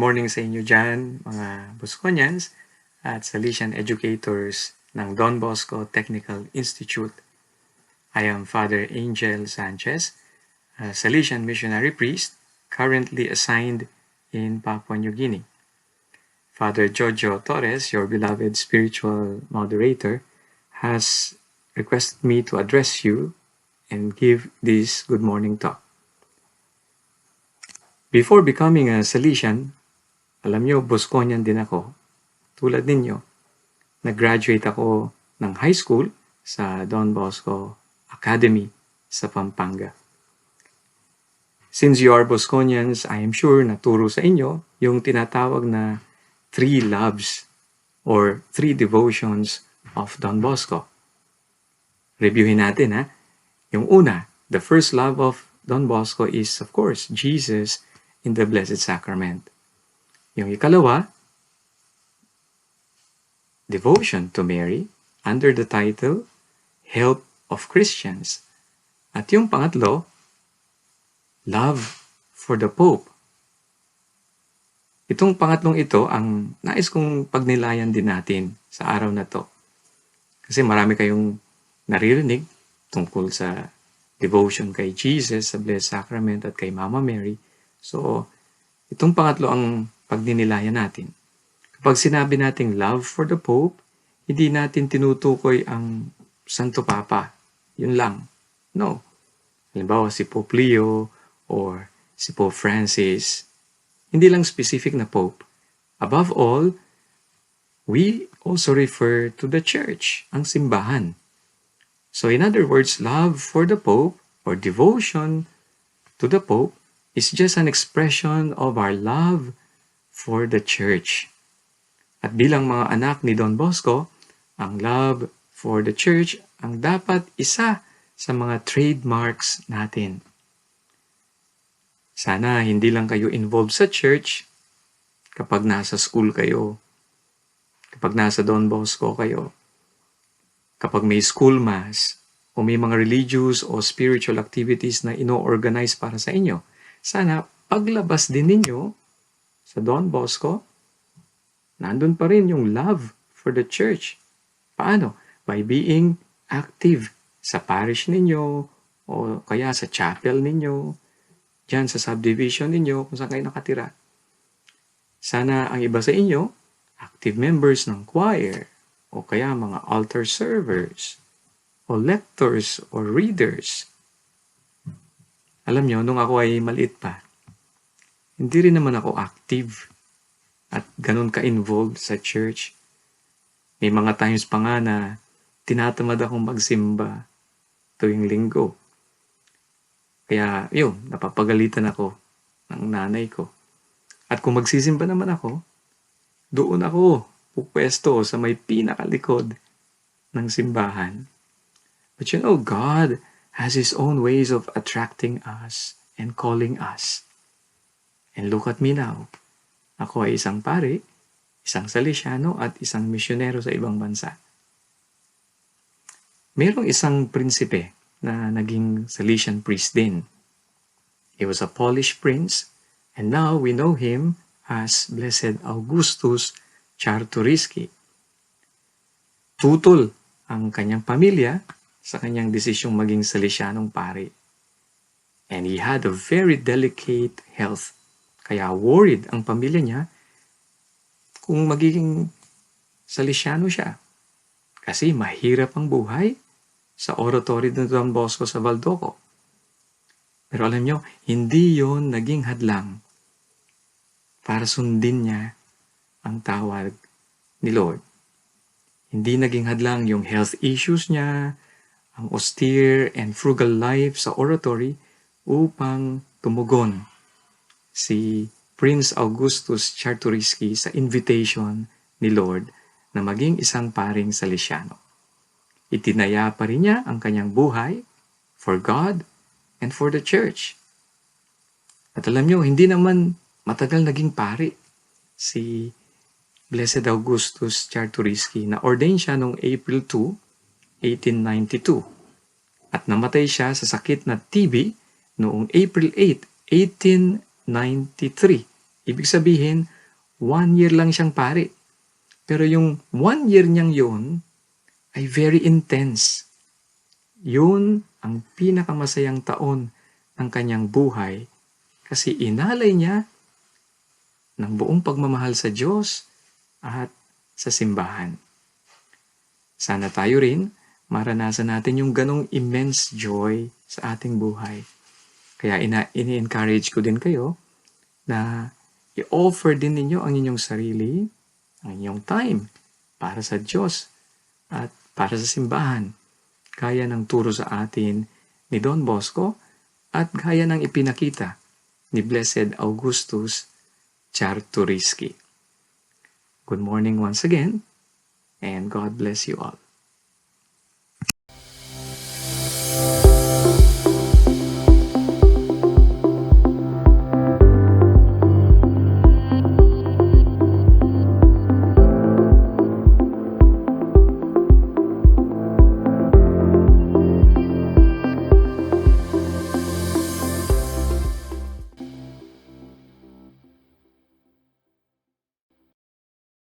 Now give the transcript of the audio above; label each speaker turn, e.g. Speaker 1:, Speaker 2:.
Speaker 1: morning sa inyo dyan, mga Bosconians at Salesian educators ng Don Bosco Technical Institute. I am Father Angel Sanchez, a Salesian missionary priest currently assigned in Papua New Guinea. Father Jojo Torres, your beloved spiritual moderator, has requested me to address you and give this good morning talk. Before becoming a Salesian, alam nyo, Bosconian din ako. Tulad ninyo, nag-graduate ako ng high school sa Don Bosco Academy sa Pampanga. Since you are Bosconians, I am sure naturo sa inyo yung tinatawag na 3 loves or 3 devotions of Don Bosco. Reviewin natin ha. Yung una, the first love of Don Bosco is of course Jesus in the Blessed Sacrament. Yung ikalawa, devotion to Mary under the title Help of Christians. At yung pangatlo, love for the Pope. Itong pangatlong ito ang nais kong pagnilayan din natin sa araw na to. Kasi marami kayong naririnig tungkol sa devotion kay Jesus sa Blessed Sacrament at kay Mama Mary. So, itong pangatlo ang pagdinilayan natin. Kapag sinabi nating love for the Pope, hindi natin tinutukoy ang Santo Papa. Yun lang. No. Halimbawa si Pope Leo or si Pope Francis. Hindi lang specific na Pope. Above all, we also refer to the Church, ang simbahan. So in other words, love for the Pope or devotion to the Pope is just an expression of our love for the Church. At bilang mga anak ni Don Bosco, ang love for the Church ang dapat isa sa mga trademarks natin. Sana hindi lang kayo involved sa church kapag nasa school kayo, kapag nasa Don Bosco kayo, kapag may school mass, o may mga religious o spiritual activities na ino-organize para sa inyo. Sana paglabas din ninyo sa Don Bosco, nandun pa rin yung love for the church. Paano? By being active sa parish ninyo o kaya sa chapel ninyo, dyan sa subdivision ninyo kung saan kayo nakatira. Sana ang iba sa inyo, active members ng choir o kaya mga altar servers o lectors o readers. Alam nyo, nung ako ay maliit pa, hindi rin naman ako active at ganun ka-involved sa church. May mga times pa nga na tinatamad akong magsimba tuwing linggo. Kaya yun, napapagalitan ako ng nanay ko. At kung magsisimba naman ako, doon ako pupwesto sa may pinakalikod ng simbahan. But you know, God has His own ways of attracting us and calling us. And look at me now. Ako ay isang pare, isang Salesiano at isang misyonero sa ibang bansa. Merong isang prinsipe na naging Salesian priest din. He was a Polish prince and now we know him as Blessed Augustus Czartoryski. Tutol ang kanyang pamilya sa kanyang desisyong maging Salesianong pare. And he had a very delicate health. Kaya worried ang pamilya niya kung magiging Salesiano siya. Kasi mahirap ang buhay sa oratory ng Don Bosco sa Valdoco. Pero alam nyo, hindi yon naging hadlang para sundin niya ang tawag ni Lord. Hindi naging hadlang yung health issues niya, ang austere and frugal life sa oratory upang tumugon si Prince Augustus Czartoryski sa invitation ni Lord na maging isang paring Salesiano. Itinaya pa rin niya ang kanyang buhay for God and for the Church. At alam niyo, hindi naman matagal naging pare si Blessed Augustus Czartoryski na ordained siya noong April 2, 1892 at namatay siya sa sakit na TB noong April 8, 1893. Ibig sabihin, 1 year lang siyang pari. Pero yung 1 year niyang yun ay very intense. Yun ang pinakamasayang taon ng kanyang buhay kasi inalay niya ng buong pagmamahal sa Diyos at sa simbahan. Sana tayo rin maranasan natin yung ganong immense joy sa ating buhay. Kaya ini-encourage ko din kayo na i-offer din ninyo ang inyong sarili, ang inyong time para sa Diyos at para sa simbahan. Gaya ng turo sa atin ni Don Bosco at gaya ng ipinakita ni Blessed Augustus Czartoryski. Good morning once again, and God bless you all.